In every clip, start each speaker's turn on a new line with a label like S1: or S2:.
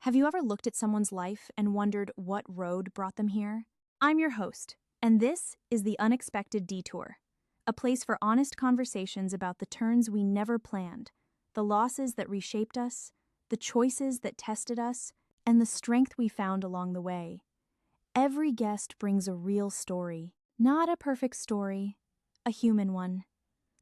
S1: Have you ever looked at someone's life and wondered what road brought them here? I'm your host, and this is The Unexpected Detour, a place for honest conversations about the turns we never planned, the losses that reshaped us, the choices that tested us, and the strength we found along the way. Every guest brings a real story, not a perfect story, a human one,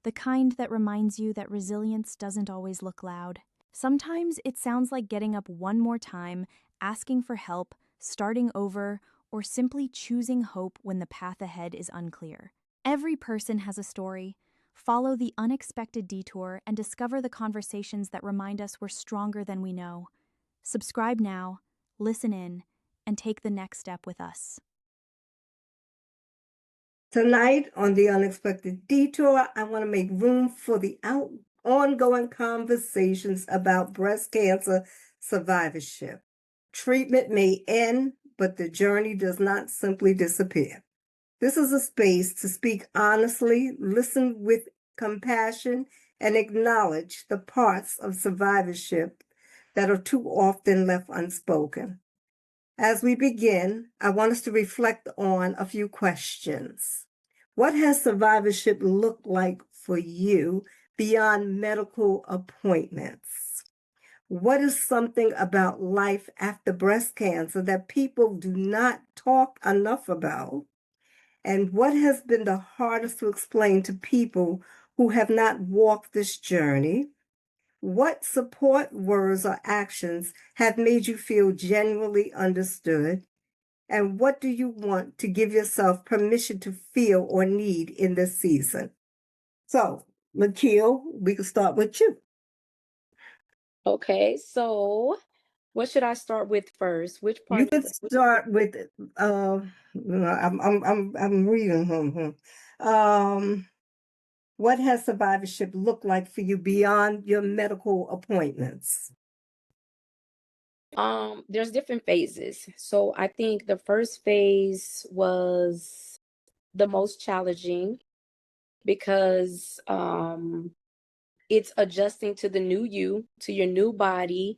S1: the kind that reminds you that resilience doesn't always look loud. Sometimes it sounds like getting up one more time, asking for help, starting over, or simply choosing hope when the path ahead is unclear. Every person has a story. Follow the unexpected detour and discover the conversations that remind us we're stronger than we know. Subscribe now, listen in, and take the next step with us.
S2: Tonight on The Unexpected Detour, I want to make room for the ongoing conversations about breast cancer survivorship. Treatment may end, but the journey does not simply disappear. This is a space to speak honestly, listen with compassion, and acknowledge the parts of survivorship that are too often left unspoken. As we begin, I want us to reflect on a few questions. What has survivorship looked like for you beyond medical appointments? What is something about life after breast cancer that people do not talk enough about? And what has been the hardest to explain to people who have not walked this journey? What support words or actions have made you feel genuinely understood? And what do you want to give yourself permission to feel or need in this season? So, Lakil, we can start with you.
S3: Okay, so what should I start with first? Which
S2: You
S3: part of
S2: could start with I'm reading what has survivorship looked like for you beyond your medical appointments?
S3: there's different phases. So I think the first phase was the most challenging because it's adjusting to the new you, to your new body,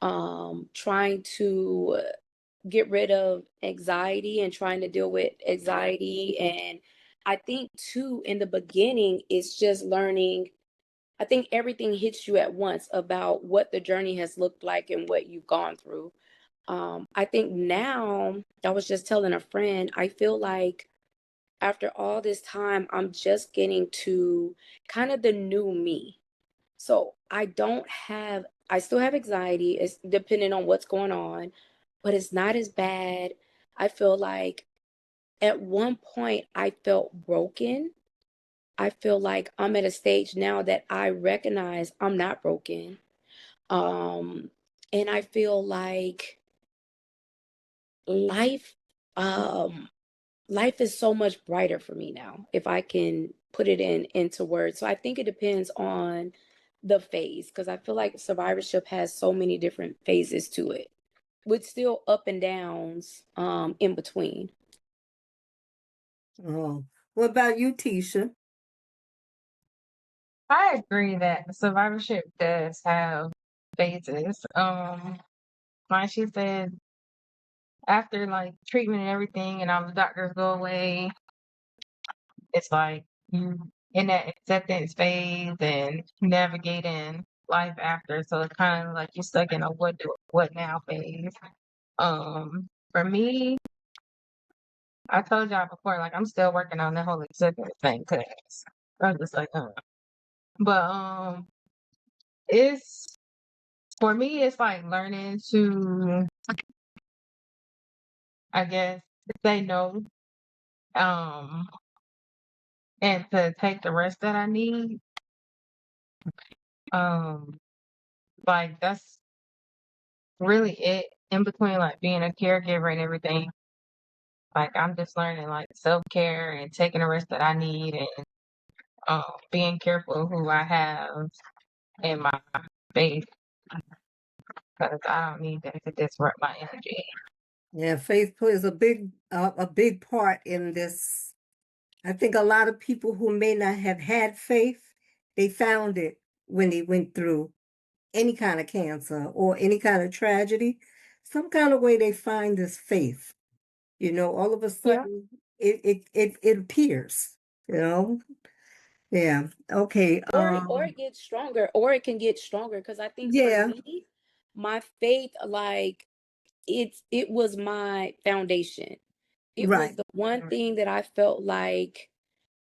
S3: trying to get rid of anxiety and trying to deal with anxiety. And I think too, in the beginning, it's just learning. I think everything hits you at once about what the journey has looked like and what you've gone through. I think now, I was just telling a friend, I feel like after all this time, I'm just getting to kind of the new me. So I still have anxiety, it's depending on what's going on, but it's not as bad. I feel like at one point I felt broken. I feel like I'm at a stage now that I recognize I'm not broken. Um, and I feel like life, um, life is so much brighter for me now, if I can put it into words. So I think it depends on the phase, because I feel like survivorship has so many different phases to it, with still up and downs in between.
S2: Oh, what about you, Tisha?
S4: I agree that survivorship does have phases. Like she said, after like treatment and everything and all the doctors go away, it's like you in that acceptance phase and navigating life after. So it's kind of like you're stuck in a what now phase. For me, I told y'all before, like I'm still working on the whole acceptance thing because I'm just like, but it's for me, it's like learning to, I guess, say no, um, and to take the rest that I need. Um, like that's really it. In between, like being a caregiver and everything, like I'm just learning like self care and taking the rest that I need, and being careful of who I have in my space because I don't need that to disrupt my energy.
S2: Yeah, faith plays a big part in this. I think a lot of people who may not have had faith, they found it when they went through any kind of cancer or any kind of tragedy. some kind of way they find this faith. All of a
S3: Yeah.
S2: sudden it appears, you know. Yeah. Okay.
S3: Or it gets stronger, or it can get stronger. Because I think for
S2: Yeah.
S3: me, my faith, like it was my foundation. It was
S2: Right.
S3: the one thing that I felt like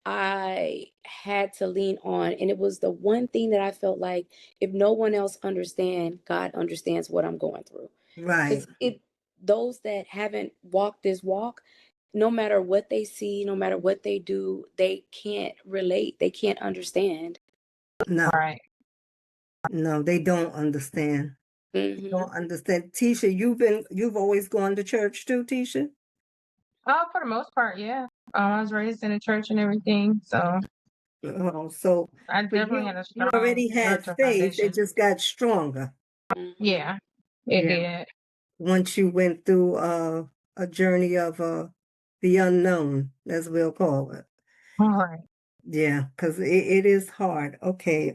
S3: I had to lean on. And it was the one thing that I felt like if no one else understands, God understands what I'm going through.
S2: Right.
S3: Because those that haven't walked this walk, no matter what they see, no matter what they do, they can't relate. They can't understand.
S2: No.
S4: Right.
S2: No, they don't understand. They
S3: Hmm.
S2: don't understand. Tisha, you've always gone to church too, Tisha?
S4: For the most part, yeah. I was raised in a church and everything, so
S2: Oh, so
S4: I
S2: for
S4: definitely
S2: you,
S4: had a
S2: you
S4: strong
S2: already had
S4: spiritual
S2: faith. It
S4: foundation.
S2: just got stronger.
S3: Hmm.
S4: Yeah, it
S2: Yeah.
S4: did.
S2: Once you went through a journey of the unknown, as we'll call it.
S4: All right.
S2: Yeah, because it is hard. Okay.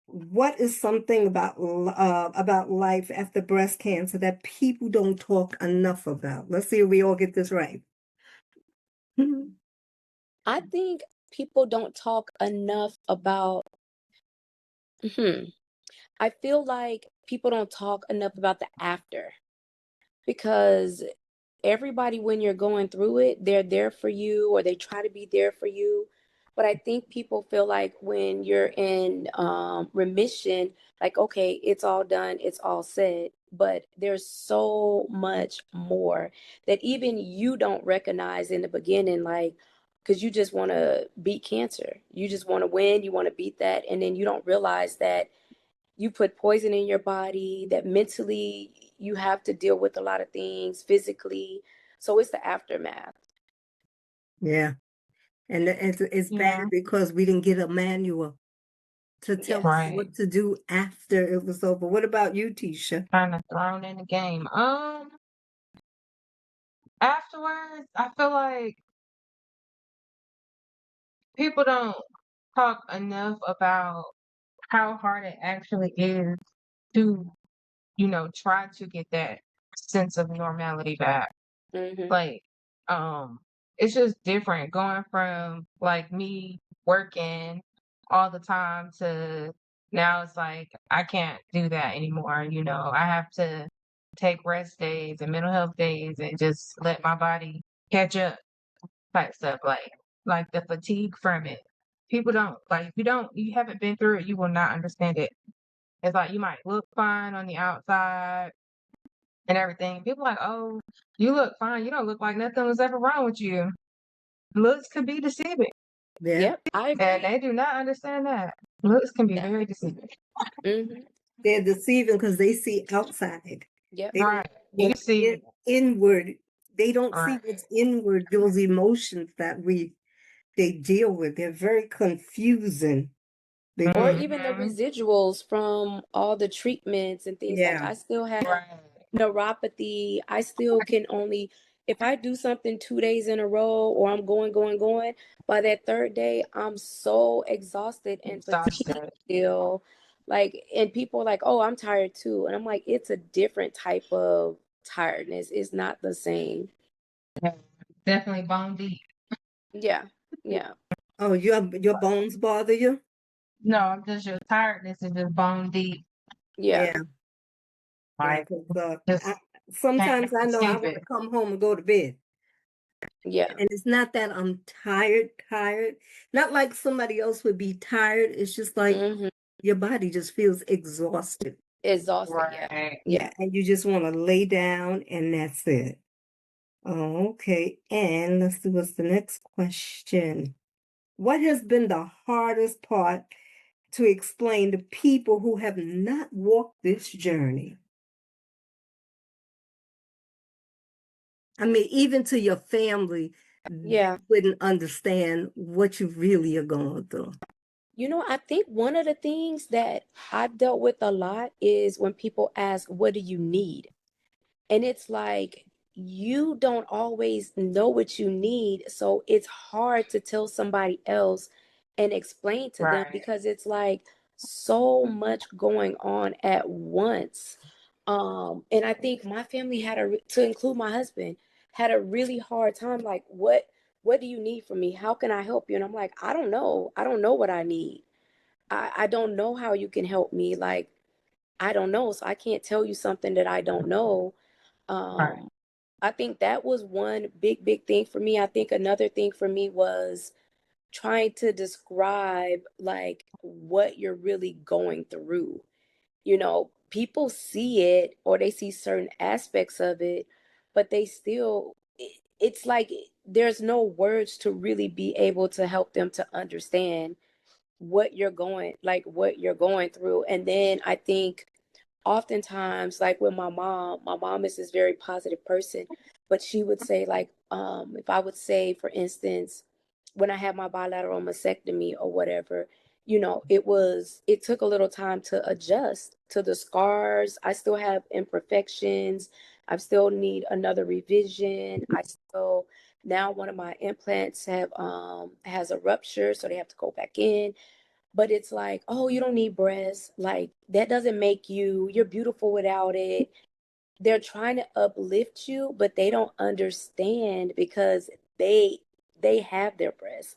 S2: What is something about life after breast cancer that people don't talk enough about? Let's see if we all get this right.
S3: I think people don't talk enough about. Hmm. I feel like people don't talk enough about the after, because everybody, when you're going through it, they're there for you, or they try to be there for you. But I think people feel like when you're in remission, like, okay, it's all done, it's all said. But there's so much more that even you don't recognize in the beginning, like, because you just want to beat cancer. You just want to win, you want to beat that. And then you don't realize that you put poison in your body, that mentally you have to deal with a lot of things physically. So it's the aftermath.
S2: Yeah, and it's bad
S4: Yeah.
S2: because we didn't get a manual to tell us
S3: Yes.
S4: Right.
S2: what to do after it was over. What about you, Tisha?
S4: Kind of thrown in the game. Afterwards, I feel like people don't talk enough about how hard it actually is to, try to get that sense of normality back.
S3: Hmm.
S4: Like, um, it's just different going from like me working all the time to now it's like I can't do that anymore. I have to take rest days and mental health days and just let my body catch up type stuff. Like the fatigue from it. People don't like if you haven't been through it, you will not understand it. It's like you might look fine on the outside and everything. People like, oh, you look fine. You don't look like nothing was ever wrong with you. Looks can be deceiving,
S2: Yeah,
S3: Yep, I
S4: and
S3: agree.
S4: they do not understand that. Looks can be
S3: Yeah.
S4: very deceiving.
S3: Hmm.
S2: they're deceiving because they see outside.
S3: Yep.
S2: They don't
S4: Right.
S2: see
S4: You
S2: what's
S4: see,
S2: inward. They don't see
S4: right.
S2: what's inward, those emotions that they deal with. They're very confusing. They
S3: Or
S2: really,
S3: even the
S4: Mm-hmm.
S3: residuals from all the treatments and things. Like,
S2: yeah,
S3: I still have
S4: Right.
S3: neuropathy. I still can only, if I do something 2 days in a row, or I'm going, by that third day, I'm so exhausted and fatigued
S4: Exhausted.
S3: still. Like, and people are like, oh, I'm tired too. And I'm like, it's a different type of tiredness. It's not the same.
S4: Yeah. Definitely bone deep.
S3: Yeah. Yeah.
S2: Oh, your bones bother you?
S4: No, I'm just your tiredness is just bone deep.
S3: Yeah.
S2: Yeah, yeah.
S4: Like
S2: Because
S4: just can't
S2: sometimes I know I
S4: escape
S2: want to
S4: it.
S2: come home and go to bed.
S3: Yeah.
S2: And it's not that I'm tired. Not like somebody else would be tired. It's just like
S3: Hmm.
S2: your body just feels exhausted.
S3: Exhausted. Yeah.
S4: Right.
S3: Yeah.
S2: Yeah, and you just want to lay down and that's it. Oh, okay. And let's see what's the next question. What has been the hardest part to explain to people who have not walked this journey? I mean, even to your family, they
S3: Yeah.
S2: wouldn't understand what you really are going through.
S3: I think one of the things that I've dealt with a lot is when people ask, what do you need? And it's like, you don't always know what you need. So it's hard to tell somebody else and explain to them,
S4: Right.
S3: because it's like so much going on at once. And I think my family to include my husband, had a really hard time. Like, what do you need from me? How can I help you? And I'm like, I don't know. I don't know what I need. I don't know how you can help me. Like, I don't know. So I can't tell you something that I don't know.
S4: Right.
S3: I think that was one big thing for me. I think another thing for me was trying to describe like what you're really going through. People see it or they see certain aspects of it, but they still, it's like there's no words to really be able to help them to understand what you're going through. And then I think oftentimes, like with my mom is this very positive person, but she would say, like, if I would say, for instance, when I had my bilateral mastectomy or whatever, it took a little time to adjust to the scars. I still have imperfections. I still need another revision. I still Now one of my implants has a rupture, so they have to go back in. But it's like, oh, you don't need breasts. Like, that doesn't make you're beautiful without it. They're trying to uplift you, but they don't understand because they have their breasts,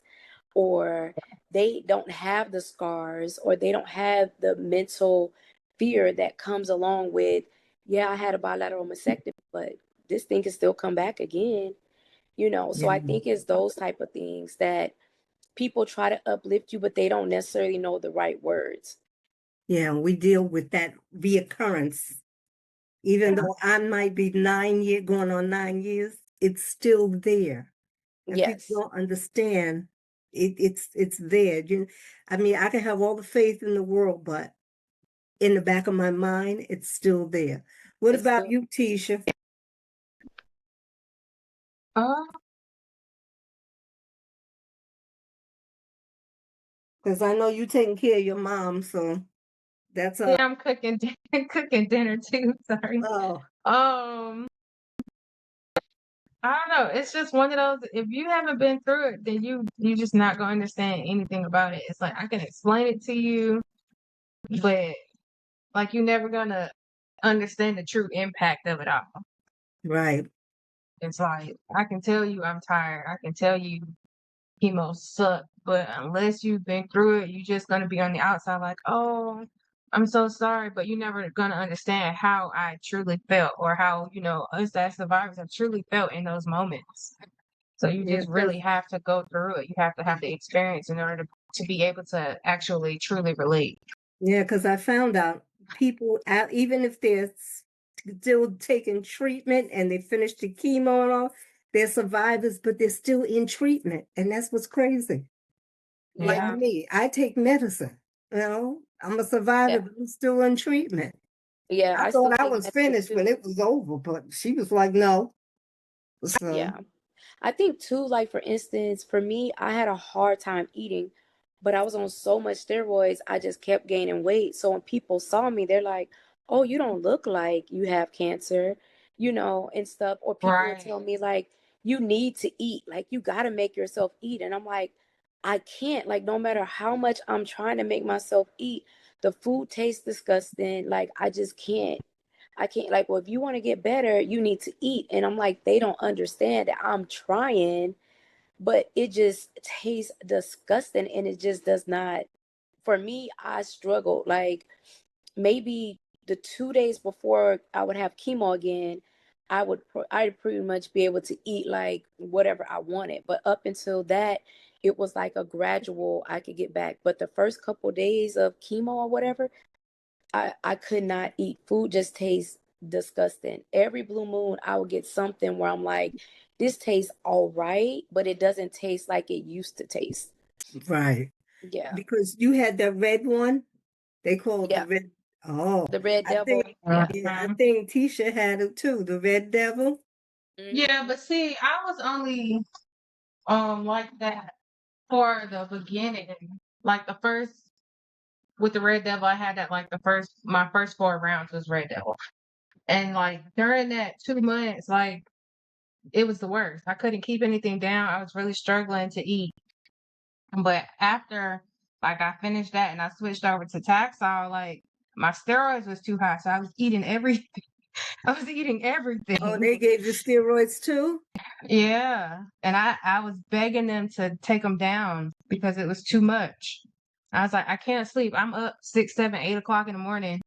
S3: or they don't have the scars, or they don't have the mental fear that comes along with, yeah, I had a bilateral mastectomy, but this thing can still come back again. So
S2: Yeah.
S3: I think it's those type of things that people try to uplift you, but they don't necessarily know the right words.
S2: Yeah, we deal with that reoccurrence. Even though I might be 9 year going on 9 years, it's still there. And people
S3: Yes,
S2: don't understand it's there. I mean, I can have all the faith in the world, but in the back of my mind, it's still there. What
S3: it's
S2: about
S3: still,
S2: you, Tisha?
S4: Uh,
S2: Because I know you taking care of your mom, so that's
S4: yeah, I'm cooking cooking dinner too. Sorry.
S2: oh,
S4: Um, I don't know. It's just one of those. If you haven't been through it, then you just not gonna understand anything about it. It's like I can explain it to you, but like you're never gonna understand the true impact of it all.
S2: right.
S4: It's like I can tell you I'm tired. I can tell you chemo sucked, but unless you've been through it, you're just gonna be on the outside like, oh, I'm so sorry, but you're never gonna understand how I truly felt or how, us as survivors have truly felt in those moments. So you
S2: Yeah,
S4: just really have to go through it. You have to have the experience in order to be able to actually truly relate.
S2: because I found out people, even if they're still taking treatment and they finish the chemo and all, they're survivors, but they're still in treatment. And that's what's crazy. Like
S3: yeah,
S4: Yeah.
S2: me, I take medicine. I'm a survivor,
S3: yeah,
S2: but I'm still in treatment.
S3: yeah.
S2: I
S3: I still
S2: thought I
S3: take
S2: was
S3: medicine
S2: finished when
S3: too.
S2: it was over, but she was like, no. So,
S3: Yeah. I think too, like for instance, for me, I had a hard time eating, but I was on so much steroids, I just kept gaining weight. So when people saw me, they're like, "Oh, you don't look like you have cancer, and stuff." Or people would
S4: Right.
S3: tell me like, "You need to eat. Like you got to make yourself eat." And I'm like, "I can't. Like no matter how much I'm trying to make myself eat, the food tastes disgusting. Like I just can't." I can't, like, well, if you want to get better, you need to eat. And I'm like, they don't understand that I'm trying, but it just tastes disgusting and it just does not. For me, I struggled. Like maybe the 2 days before I would have chemo again, I'd pretty much be able to eat like whatever I wanted. But up until that, it was like a gradual I could get back. But the first couple days of chemo or whatever, I could not eat. Food just tastes disgusting. Every blue moon, I would get something where I'm like, this tastes all right, but it doesn't taste like it used to taste.
S2: right.
S3: Yeah.
S2: Because you had that red one, they call it the
S3: Yeah.
S2: red. Oh,
S3: The red
S2: I think,
S3: devil. Yeah.
S2: yeah, I
S4: Mhm.
S2: think Tisha had it too, the red devil.
S4: Yeah,
S3: Hmm.
S4: but see, I was only like that for the beginning. Like the first with the Red Devil, I had that like my first 4 rounds was Red Devil. And like during that 2 months, like it was the worst. I couldn't keep anything down. I was really struggling to eat. But after like I finished that and I switched over to Taxol, like my steroids was too high, so I was eating everything. I was eating everything.
S2: Oh, they gave you steroids too?
S4: Yeah, and I was begging them to take them down because it was too much. I was like, I can't sleep. I'm up 6, 7, 8 o'clock in the morning.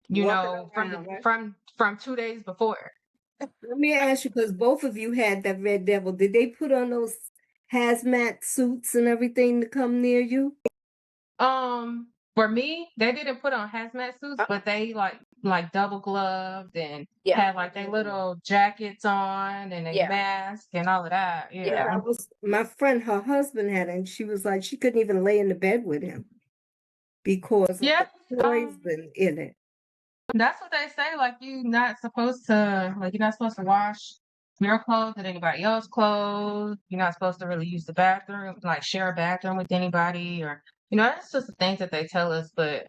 S4: You
S2: Walking
S4: know, from
S2: around, right?
S4: from 2 days before.
S2: Let me ask you, because both of you had that red devil. Did they put on those hazmat suits and everything to come near you?
S4: For me, they didn't put on hazmat suits, but they like double gloved and
S3: Yeah.
S4: had like their little jackets on and a
S3: Yeah.
S4: mask and all of that.
S3: Yeah.
S4: Yeah.
S2: That was my friend, her husband had it, and she was like, she couldn't even lay in the bed with him because of
S4: Yeah.
S2: the poison in it.
S4: That's what they say. Like you're not supposed to wash your clothes with anybody else's clothes. You're not supposed to really use the bathroom, like share a bathroom with anybody, or that's just the things that they tell us. But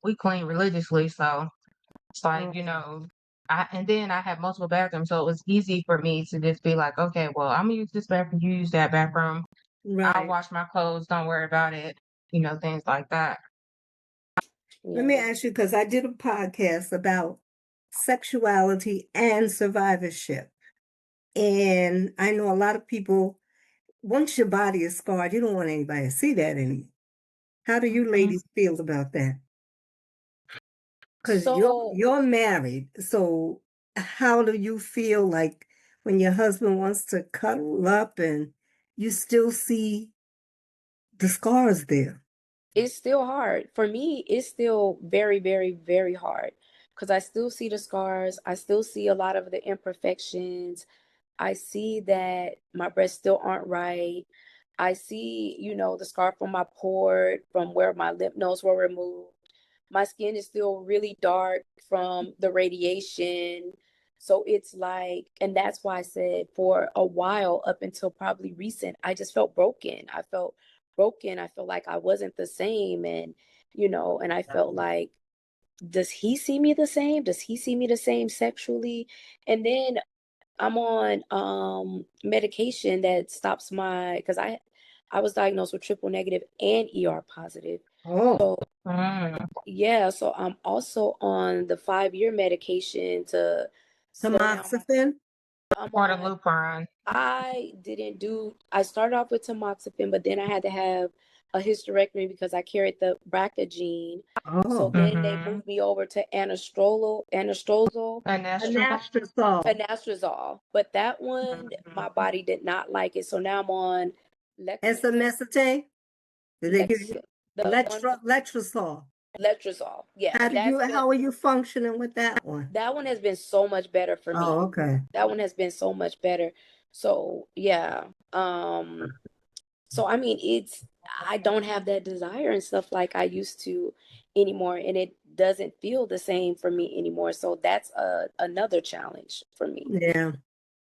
S4: we clean religiously, so it's like and then I have multiple bathrooms, so it was easy for me to just be like, okay, well, I'm gonna use this bathroom, you use that bathroom. I'll
S2: Right.
S4: wash my clothes. Don't worry about it. Things like that.
S2: Let me ask you, because I did a podcast about sexuality and survivorship. And I know a lot of people, once your body is scarred, you don't want anybody to see that anymore. How do you ladies feel about that? Because
S3: So
S2: you're married, so how do you feel like when your husband wants to cuddle up and you still see the scars there?
S3: it's still hard. For me, it's still very, very, very hard because I still see the scars. I still see a lot of the imperfections. I see that my breasts still aren't right. I see, the scar from my port, from where my lymph nodes were removed. My skin is still really dark from the radiation. So it's like, and that's why I said for a while, up until probably recent, I just felt broken. I felt broken. I felt like I wasn't the same. And I felt like, does he see me the same? Does he see me the same sexually? And then I'm on medication that stops because I was diagnosed with triple negative and ER positive.
S2: Oh,
S3: Yeah, so I'm also on the 5-year medication to slow down
S2: tamoxifen?
S3: I'm
S4: Or the
S3: on
S4: Lupron.
S3: I started off with tamoxifen, but then I had to have a hysterectomy because I carried the BRCA gene. So
S2: Oh,
S3: then they moved me over to anastrozole,
S2: anastrozole.
S3: anastrozole. But that one, my body did not like it. So now I'm on
S2: Esomesitane? Did they give you
S3: the one
S2: letrozole?
S3: letrozole. Yeah,
S2: How are you functioning with that one?
S3: that one has been so much better for me.
S2: Oh, okay.
S3: That one has been so much better. So yeah. So I mean I don't have that desire and stuff like I used to anymore, and it doesn't feel the same for me anymore. So that's another challenge for me.
S2: Yeah,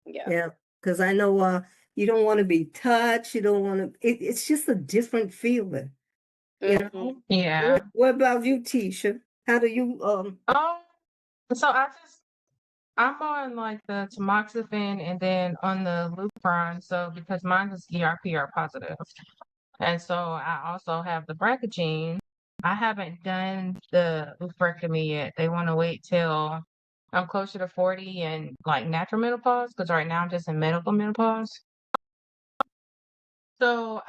S3: Yeah.
S2: yeah. Because I know you don't want to be touched. You don't want to. It's just a different feeling. You know.
S4: Yeah.
S2: What about you, Tisha? How do you
S4: So I'm on like the tamoxifen and then on the Lupron. So because mine is ERPR positive, and so I also have the BRCA gene. I haven't done the oophorectomy yet. They want to wait till I'm closer to 40 and like natural menopause because right now I'm just in medical menopause. So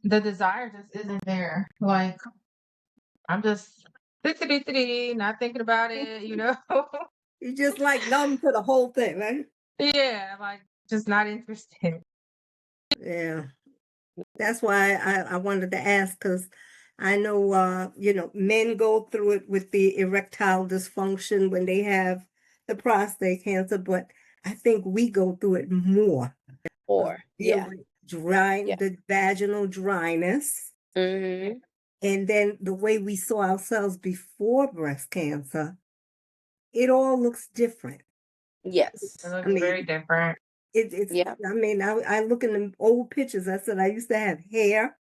S4: the desire just isn't there. Like I'm just not thinking about it.
S2: you just like numb to the whole thing, right?
S4: Yeah, like just not interested.
S2: Yeah. That's why I wanted to ask, because I know men go through it with the erectile dysfunction when they have the prostate cancer, but I think we go through it more. Deal with the vaginal dryness,
S3: Mm-hmm.
S2: and then the way we saw ourselves before breast cancer, it all looks different.
S3: Yes.
S4: It looks very different.
S2: It's
S3: Yeah.
S2: I mean, I look in the old pictures. I said I used to have hair.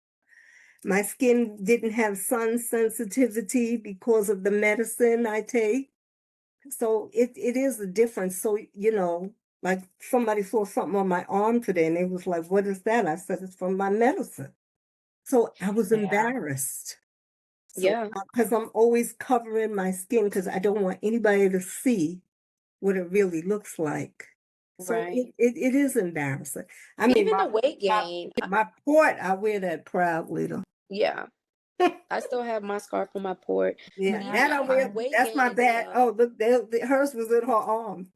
S2: My skin didn't have sun sensitivity because of the medicine I take. So it is a difference. So, like somebody saw something on my arm today and they was like, what is that? I said, it's from my medicine. So I was
S4: Yeah.
S2: embarrassed. So,
S3: Yeah,
S2: because I'm always covering my skin because I don't want anybody to see what it really looks like. So
S3: right.
S2: it is embarrassing. I mean,
S3: Even the weight gain,
S2: my port, I wear that proudly though.
S3: yeah. I still have my scar on my port, but
S2: Yeah,
S4: Yeah,
S3: even
S2: that I
S3: even the
S2: wear.
S3: weight
S2: That's
S3: gain
S2: my
S3: and
S2: bad.
S3: stuff.
S2: Oh, look, hers was in her arm.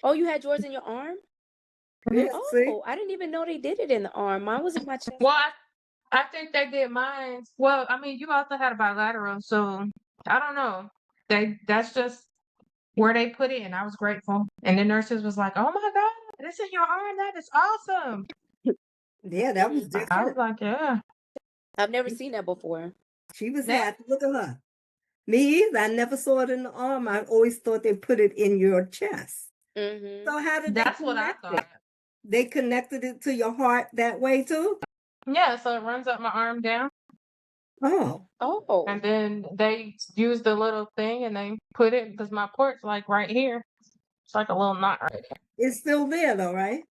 S3: Oh, you had yours in your arm?
S4: mhm.
S2: Yeah, see?
S3: Oh, I didn't even know they did it in the arm. Mine was in my chest.
S4: Well, I think they did mine. Well, I mean, you also had a bilateral, so I don't know. That's just where they put it, and I was grateful. And the nurses was like, "Oh my God, it's in your arm. That is awesome."
S2: Yeah, that was
S4: I was
S2: different.
S4: like, "Yeah,
S3: I've never seen that before.
S2: She was
S4: that
S2: happy. Look at her. Me either. I never saw it in the arm. I always thought they put it in your chest.
S3: Mm-hmm.
S2: So how did they
S4: that's what I
S2: connect it?
S4: thought."
S2: They connected it to your heart that way too?
S4: Yeah, so it runs up my arm down,
S2: Oh,
S3: Oh,
S4: and then they use the little thing and they put it because my port's like right here. It's like a little knot right
S2: it's still there though, right?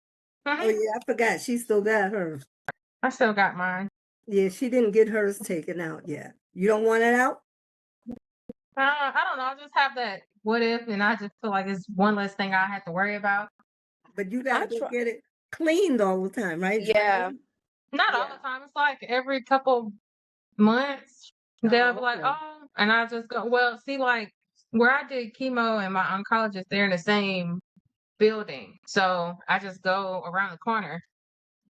S4: there.
S2: Oh yeah, I forgot. She still got hers.
S4: I still got mine.
S2: Yeah, she didn't get hers taken out yet. You don't want it out?
S4: I don't know. I just have that what if, and I just feel like it's one less thing I have to worry about.
S2: But you gotta
S3: I
S2: go
S3: try.
S2: get it cleaned all the time, right?
S3: Yeah,
S2: Drained?
S4: Not all
S3: yeah.
S4: the time. It's like every couple months they'll be
S2: Oh,
S4: like,
S2: okay.
S4: "Oh," and I just go, "Well, see, like where I did chemo and my oncologist, they're in the same building, so I just go around the corner.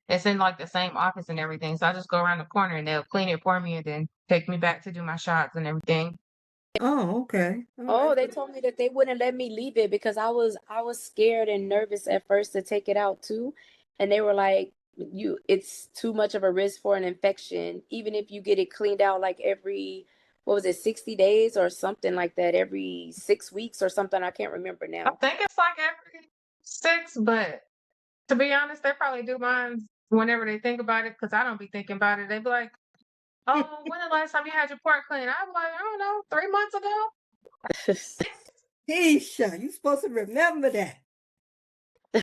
S4: It's in like the same office and everything, so I just go around the corner and they'll clean it for me and then take me back to do my shots and everything."
S2: Oh, okay. All
S3: Oh,
S2: right.
S3: they told me that they wouldn't let me leave it because I was scared and nervous at first to take it out too. And they were like, it's too much of a risk for an infection, even if you get it cleaned out like every, what was it, 60 days or something like that, every 6 weeks or something. I can't remember
S4: I
S3: now.
S4: think it's like every 6, but to be honest, they probably do mine whenever they think about it because I don't be thinking about it. They be like, "Oh, when the last time you had your part cleaned?" I was like, "I don't know, 3 months ago."
S2: Tisha, you supposed to remember that.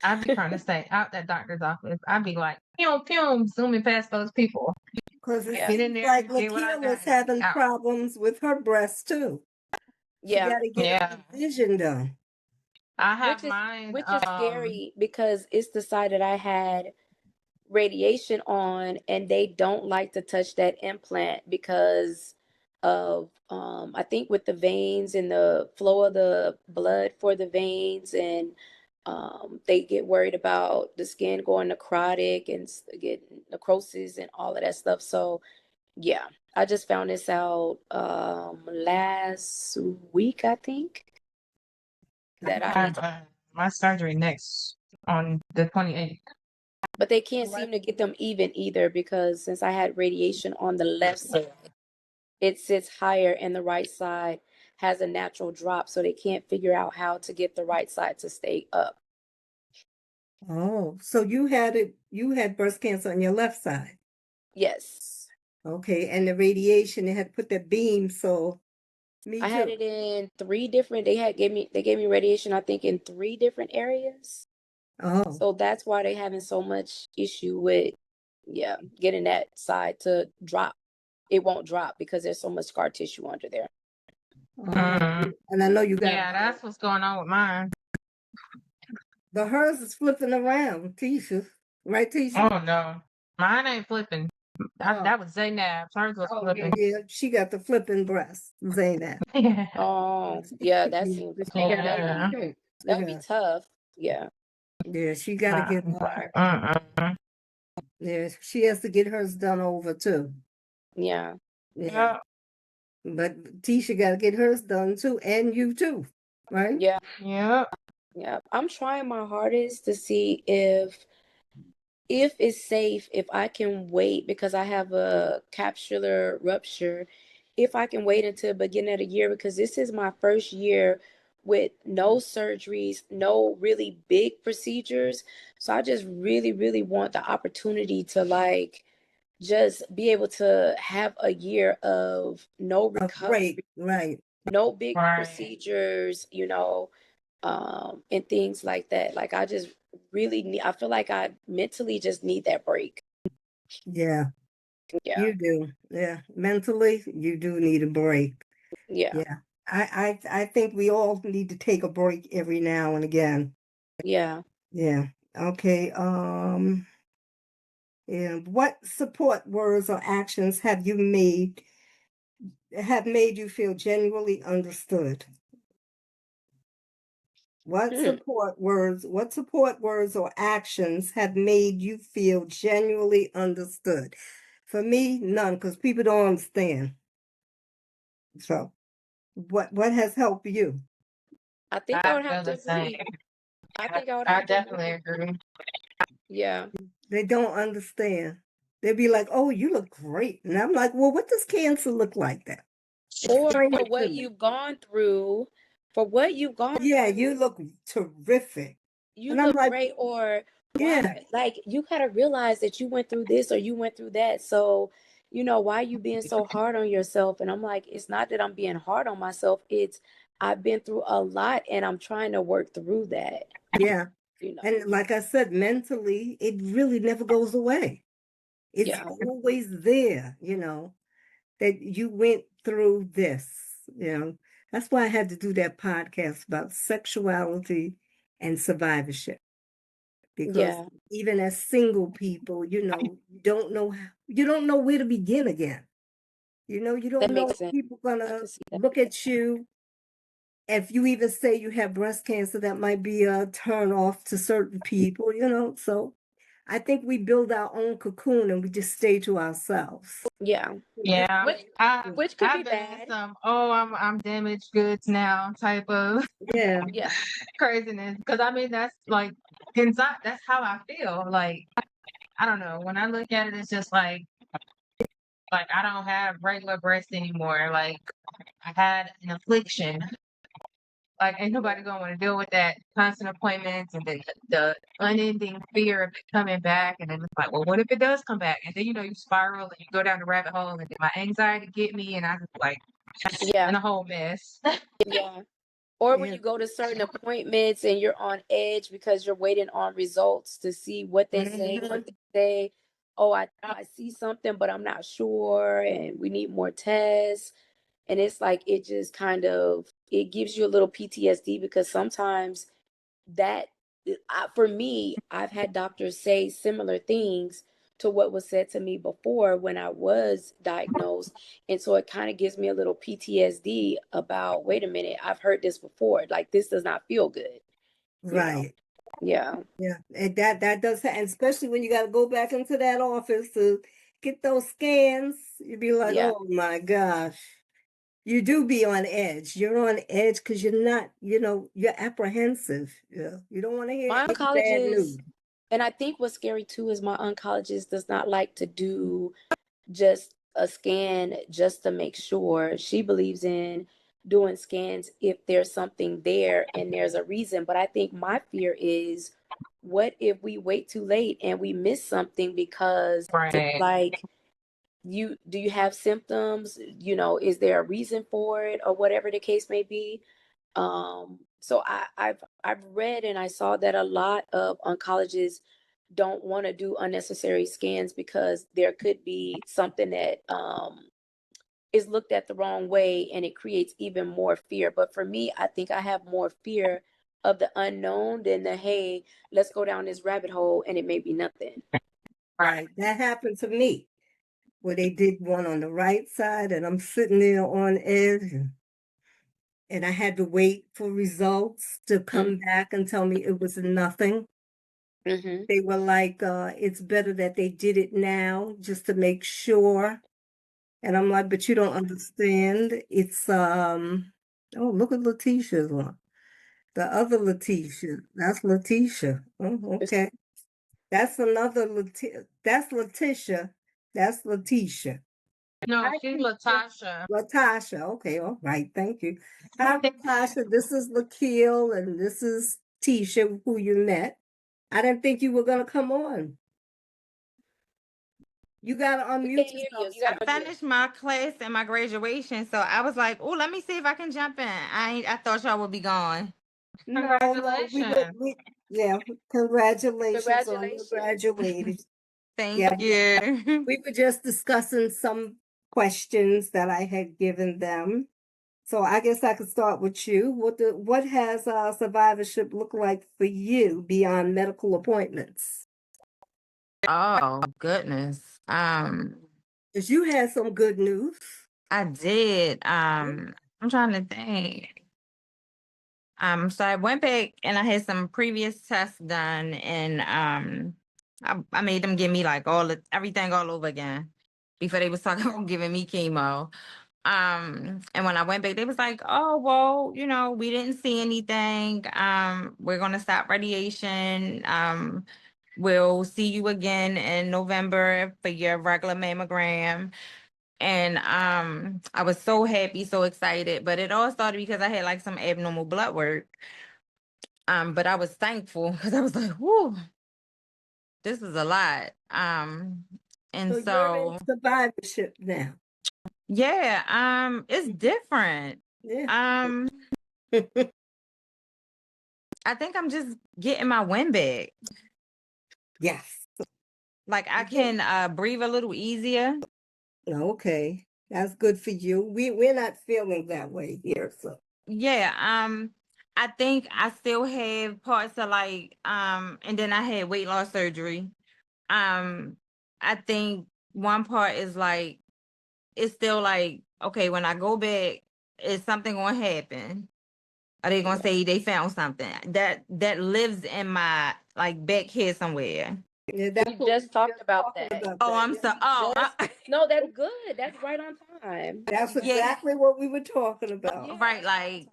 S4: I'd be trying to stay out that doctor's office. I'd be like, pew, pew, zooming past those people.
S2: Because it
S3: Yeah,
S4: Get in
S2: seems
S4: there,
S2: like
S4: get what I got,
S2: Lakia's
S4: and be
S2: having
S4: out.
S2: problems with her breast too. She
S3: yeah.
S2: got to get
S4: Yeah.
S2: a revision done.
S4: I
S3: Which
S4: have
S3: is
S4: mine.
S3: which is scary because it's the side that I had radiation on, and they don't like to touch that implant because of I think with the veins and the flow of the blood for the veins, and they get worried about the skin going necrotic and get necrosis and all of that stuff. So yeah, I just found this out last week, I think, that I
S4: I
S3: need
S4: have
S3: to,
S4: my surgery next on the 28th.
S3: but they can't
S2: What?
S3: seem to get them even either because since I had radiation on the left side, it sits higher and the right side has a natural drop, so they can't figure out how to get the right side to stay up.
S2: Oh, so you had breast cancer on your left side.
S3: Yes.
S2: Okay, and the radiation, they had put that beam, so me
S3: I had
S2: too.
S3: it in three different they gave me radiation, I think, in three different areas.
S2: Oh,
S3: So that's why they having so much issue with, yeah, getting that side to drop. It won't drop because there's so much scar tissue under there.
S2: oh,
S4: Mm,
S2: and I know you got,
S4: yeah, that's what's going on with mine.
S2: but hers is flipping around, Tisha. Right, Tisha?
S4: Oh no, mine ain't flipping.
S2: Oh,
S4: That was Zaynab's. Hers was flipping.
S2: yeah, she got the flipping breast, Zaynab.
S4: Yeah.
S3: Oh, yeah, that seems
S4: Yeah.
S3: that would be
S2: Yeah,
S3: tough. Yeah.
S2: yeah, she got to
S4: I
S2: get,
S4: was like, uh-uh.
S2: yeah, she has to get hers done over too.
S3: Yeah.
S2: Yeah,
S4: Yeah.
S2: but Tisha got to get hers done too, and you too, right?
S3: Yeah.
S4: Yeah.
S3: Yeah. I'm trying my hardest to see if it's safe, if I can wait because I have a capsular rupture, if I can wait until beginning of the year because this is my first year with no surgeries, no really big procedures. So I just really, really want the opportunity to like just be able to have a year of no recovery,
S2: Right, right.
S3: no big
S4: Right.
S3: procedures, and things like that. Like I just really need, I feel like I mentally just need that break.
S2: Yeah.
S3: Yeah.
S2: You do. Yeah. Mentally, you do need a break.
S3: Yeah.
S2: Yeah. I think we all need to take a break every now and again.
S3: Yeah.
S2: Yeah. Okay. Yeah. What support words or actions have made you feel genuinely understood? What
S3: Hmm.
S2: support words or actions have made you feel genuinely understood? For me, none, because people don't understand. So, what has helped you?
S3: I think I
S4: I
S3: would have
S4: feel
S3: to
S4: the same.
S3: agree. I think I would
S4: I
S3: have to
S4: definitely
S3: agree.
S4: agree.
S3: Yeah.
S2: They don't understand. They'd be like, "Oh, you look great," and I'm like, "Well, what does cancer look like then?
S3: Or
S2: Explain
S3: for
S2: it to
S3: what
S2: me."
S3: you've gone through, for what you've gone
S2: Yeah, you
S3: through,
S2: look terrific,
S3: you
S2: and I'm
S3: look
S2: like,
S3: great. Or
S2: "Yeah,
S3: why, like, you gotta realize that you went through this or you went through that. So, why are you being so hard on yourself? And I'm like, it's not that I'm being hard on myself. It's I've been through a lot and I'm trying to work through that,
S2: yeah."
S3: you know.
S2: And like I said, mentally, it really never goes away. It's
S3: Yeah.
S2: always there, that you went through this. That's why I had to do that podcast about sexuality and survivorship. Because
S3: Yeah.
S2: even as single people, you don't know where to begin again. You
S3: That
S2: don't know
S3: makes
S2: if
S3: sense.
S2: people
S3: I
S2: gonna
S3: can see that.
S2: look at you. If you even say you have breast cancer, that might be a turn off to certain people. So I think we build our own cocoon and we just stay to ourselves.
S3: Yeah.
S4: Yeah.
S3: Which
S4: I
S3: which could be
S4: I've been in
S3: bad.
S4: some I'm damaged goods now type of
S2: Yeah,
S3: Yeah.
S4: craziness. Because I mean that's like inside that's how I feel. Like I don't know. When I look at it, it's just like I don't have regular breasts anymore. Like I had an affliction. Like ain't nobody gonna want to deal with that constant appointments and the unending fear of it coming back. And then it's like, well, what if it does come back? And then you spiral and you go down the rabbit hole, and then my anxiety get me, and I just like
S3: Yeah.
S4: in a whole mess.
S3: Yeah. Or when
S2: yeah.
S3: you go to certain appointments and you're on edge because you're waiting on results to see what they say,
S2: Mhm.
S3: oh, I see something, but I'm not sure, and we need more tests. And it's like it just kind of it gives you a little PTSD because sometimes that for me, I've had doctors say similar things to what was said to me before when I was diagnosed. And so it kind of gives me a little PTSD about, wait a minute, I've heard this before. Like this does not feel good, you know.
S2: Right.
S3: Yeah.
S2: Yeah. And that does, and especially when you got to go back into that office to get those scans, you'd be like,
S3: Yeah.
S2: oh my gosh. You do be on edge. You're on edge because you're not, you're apprehensive. Yeah. You don't want to hear
S3: My
S2: any bad
S3: oncologist,
S2: news.
S3: and I think what's scary too is my oncologist does not like to do just a scan just to make sure. She believes in doing scans if there's something there and there's a reason. But I think my fear is what if we wait too late and we miss something because it's
S4: Right.
S3: like do you have symptoms? Is there a reason for it or whatever the case may be? So I've read and I saw that a lot of oncologists don't want to do unnecessary scans because there could be something that is looked at the wrong way and it creates even more fear. But for me, I think I have more fear of the unknown than the hey, let's go down this rabbit hole and it may be nothing.
S2: Right. That happened to me where they did one on the right side and I'm sitting there on edge and I had to wait for results to come back and tell me it was nothing.
S3: Mm-hmm.
S2: They were like, it's better that they did it now just to make sure. And I'm like, but you don't understand. It's oh, look at Letitia's one. The other Letitia. That's Letitia. Oh, okay. That's another Letitia. That's Letitia. That's Letitia.
S4: No,
S2: Hi,
S4: she's
S2: Tisha.
S4: Latasha.
S2: Latasha. Okay, all right. Thank you. Hi, Latasha. This is Lakeel and this is Tisha, who you met. I didn't think you were gonna come on. You gotta
S3: We
S2: unmute
S3: can't hear
S2: yourself,
S3: you. You
S2: sis.
S3: got to
S5: Finished my class and my graduation, so I was like, "Oh, let me see if I can jump in." I thought y'all would be gone.
S2: No, we would
S4: Congratulations.
S2: we yeah, congratulations on your
S3: Congratulations.
S2: graduating. Yeah,
S5: Thank you.
S2: we were just discussing some questions that I had given them. So I guess I could start with you. What has survivorship look like for you beyond medical appointments?
S5: Oh, goodness.
S2: Because you had some good news.
S5: I did. I'm trying to think. So I went back and I had some previous tests done, and I made them give me like everything all over again before they was talking about giving me chemo. And when I went back, they was like, "Oh, well, we didn't see anything. We're gonna stop radiation. We'll see you again in November for your regular mammogram." And I was so happy, so excited, but it all started because I had like some abnormal blood work. But I was thankful because I was like, "Whoo, this is a lot." And
S2: So you're in
S5: so
S2: survivorship now.
S5: yeah, it's different.
S2: Yeah.
S5: Um, I think I'm just getting my wind back.
S2: Yes.
S5: Like I can breathe a little easier.
S2: Okay. That's good for you. We're not feeling that way here. So
S5: Yeah, I think I still have parts of like and then I had weight loss surgery. Um, I think one part is like it's still like, okay, when I go back, is something gonna happen? Are they gonna say they found something? That lives in my like back here somewhere.
S2: yeah,
S3: We just talked about that.
S5: Oh, I'm so
S3: No, that's good. That's right on time.
S2: That's
S5: yeah.
S2: exactly what we were talking about.
S3: Yeah.
S5: Right, like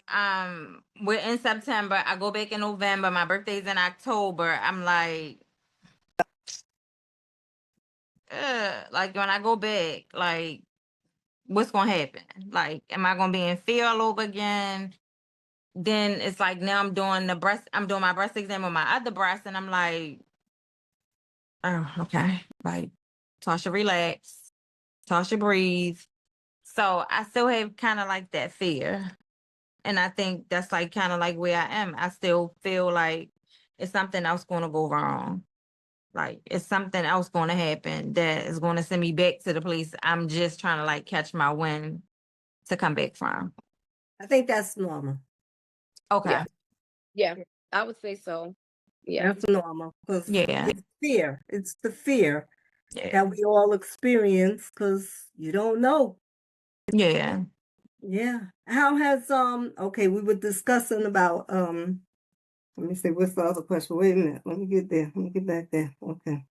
S5: we're in September. I go back in November. My birthday's in October. I'm like, like when I go back, like what's gonna happen? Like, am I gonna be in fear all over again? Then it's like now I'm doing my breast exam on my other breast, and I'm like, oh, okay. Like, Tasha, relax. Tasha, breathe. So I still have kind of like that fear. And I think that's like kind of like where I am. I still feel like it's something else going to go wrong. Like it's something else going to happen that is going to send me back to the place I'm just trying to like catch my wind to come back from.
S2: I think that's normal.
S5: Okay.
S3: Yeah. Yeah, I would say so. Yeah.
S2: That's normal because
S5: Yeah.
S2: it's fear. It's the fear
S5: Yeah.
S2: that we all experience because you don't know.
S5: Yeah.
S2: Yeah. How has okay, we were discussing about let me see, what's the other question? Wait a minute. Let me get there. Let me get back there. Okay.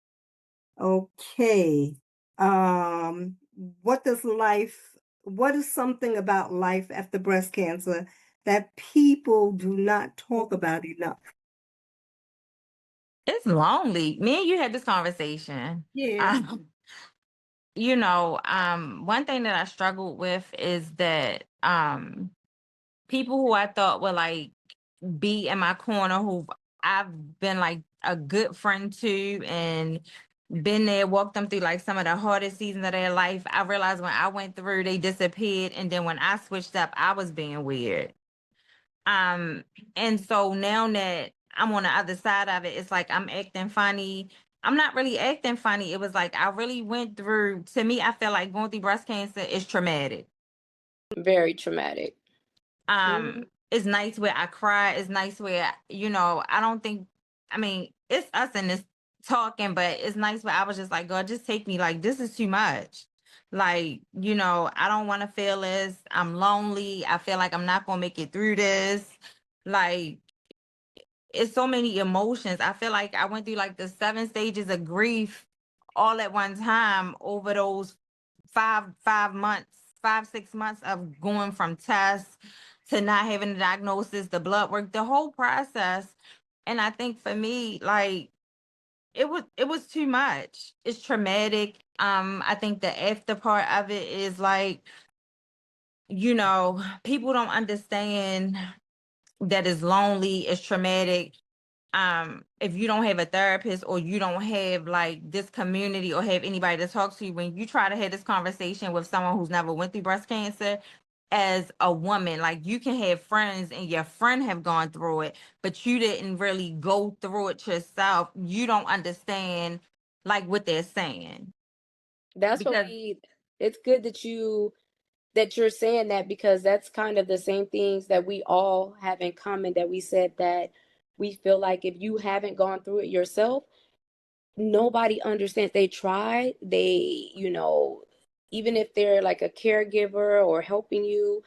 S2: Okay. Um, what is something about life after breast cancer that people do not talk about enough?
S5: It's lonely. Me and you had this conversation.
S2: Yeah.
S5: One thing that I struggled with is that people who I thought were like be in my corner, who I've been like a good friend to and been there, walked them through like some of the hardest seasons of their life. I realized when I went through, they disappeared, and then when I switched up, I was being weird. And so now that I'm on the other side of it, it's like I'm acting funny. I'm not really acting funny. It was like I really went through, to me, I feel like going through breast cancer is traumatic.
S3: Very traumatic.
S5: It's nice where I cry. It's nice where, I don't think, I mean, it's us in this talking, but it's nice where I was just like, God, just take me. Like, this is too much. Like, I don't want to feel this. I'm lonely. I feel like I'm not going to make it through this. Like, it's so many emotions. I feel like I went through like the 7 stages of grief all at one time over those 5 months, 5, 6 months of going from tests to not having a diagnosis, the blood work, the whole process. And I think for me, like it was too much. It's traumatic. I think the after part of it is like, people don't understand that it's lonely, it's traumatic. If you don't have a therapist or you don't have like this community or have anybody to talk to, when you try to have this conversation with someone who's never went through breast cancer, as a woman, like you can have friends and your friend have gone through it, but you didn't really go through it yourself. You don't understand like what they're saying.
S3: That's
S5: Because
S3: it's good that you're saying that, because that's kind of the same things that we all have in common, that we said that we feel like if you haven't gone through it yourself, nobody understands. They try, even if they're like a caregiver or helping you,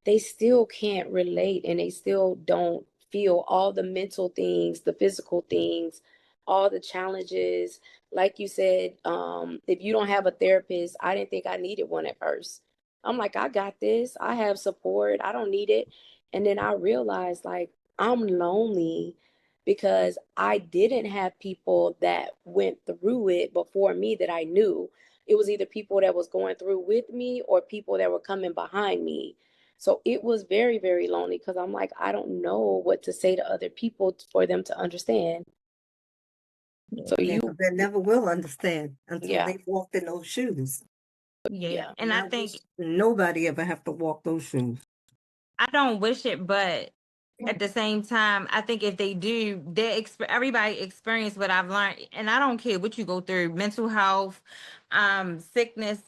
S3: they still can't relate, and they still don't feel all the mental things, the physical things, all the challenges. Like you said, if you don't have a therapist, I didn't think I needed one at first. I'm like, I got this. I have support. I don't need it. And then I realized, like, I'm lonely because I didn't have people that went through it before me that I knew. It was either people that was going through with me or people that were coming behind me. So it was very, very lonely, because I'm like, I don't know what to say to other people for them to understand. So
S2: Yeah, because they never will understand until
S3: yeah,
S2: they walked in those shoes.
S5: yeah, and
S2: And
S5: I
S2: I
S5: think
S2: wish nobody ever have to walk those shoes.
S5: I don't wish it, but at the same time, I think if they do, everybody experience what I've learned, and I don't care what you go through, mental health, sickness,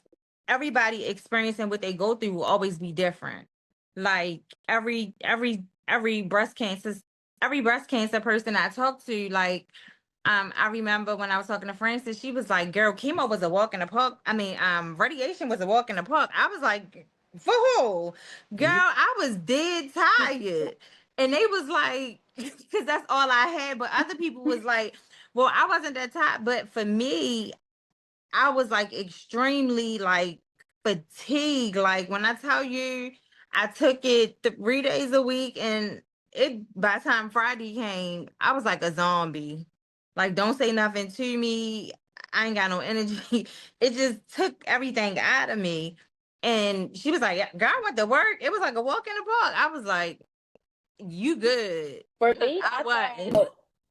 S5: everybody experiencing what they go through will always be different. Like every every breast cancer person I talk to, like I remember when I was talking to Frances, she was like, "Girl, chemo was a walk in the park. I mean, radiation was a walk in the park." I was like, "For who?" Girl, I was dead tired. And they was like, because that's all I had. But other people was like, well, I wasn't that tired. But for me, I was like extremely like fatigued. Like when I tell you, I took it 3 days a week, and it by the time Friday came, I was like a zombie. Like, don't say nothing to me. I ain't got no energy. It just took everything out of me. And she was like, "Yeah, girl, I went to work. It was like a walk in the park." I was like, "You good?"
S3: for me,
S5: wasn't.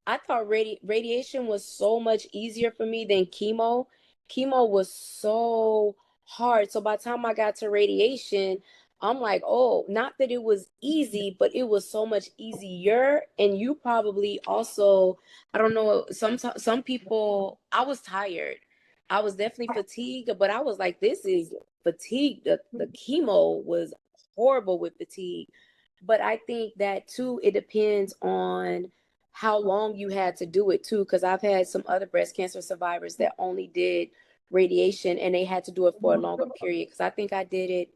S3: I thought radiation was so much easier for me than chemo. Chemo was so hard. So by the time I got to radiation, I'm like, oh, not that it was easy, but it was so much easier. And you probably also, I don't know, some people, I was tired. I was definitely fatigued, but I was like, this is fatigue. The chemo was horrible with fatigue. But I think that too, it depends on how long you had to do it too. Because I've had some other breast cancer survivors that only did radiation, and they had to do it for a longer period. Because I think I did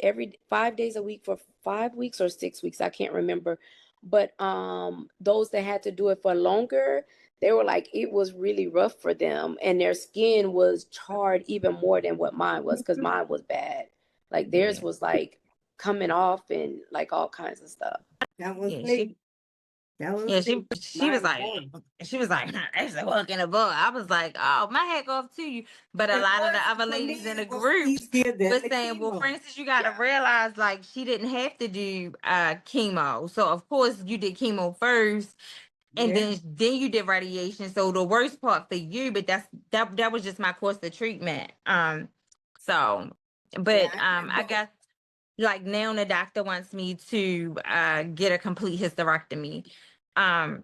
S3: every 5 days a week for 5 weeks or 6 weeks. I can't remember. But those that had to do it for longer, they were like, it was really rough for them, and their skin was charred even more than what mine was, because mine was bad. Like theirs was like coming off and like all kinds of stuff.
S2: That was
S5: Yeah,
S2: me. That was
S5: yeah,
S2: me.
S5: she was
S2: Mine
S5: like,
S2: gone.
S5: "It's a walk in the park." I was like, "Oh, my hat off to you." But a
S2: It
S5: lot of
S2: was,
S5: the other
S2: for me,
S5: ladies in the
S2: it was
S5: group
S2: easier than
S5: was
S2: the
S5: saying, "Well,
S2: chemo.
S5: Francis, you got to realize, like, she didn't have to do chemo. So of course you did chemo first, and
S2: Yeah.
S5: then you did radiation. So the worst part for you, but that was just my course of treatment. So, but
S2: Yeah.
S5: I guess like now the doctor wants me to get a complete hysterectomy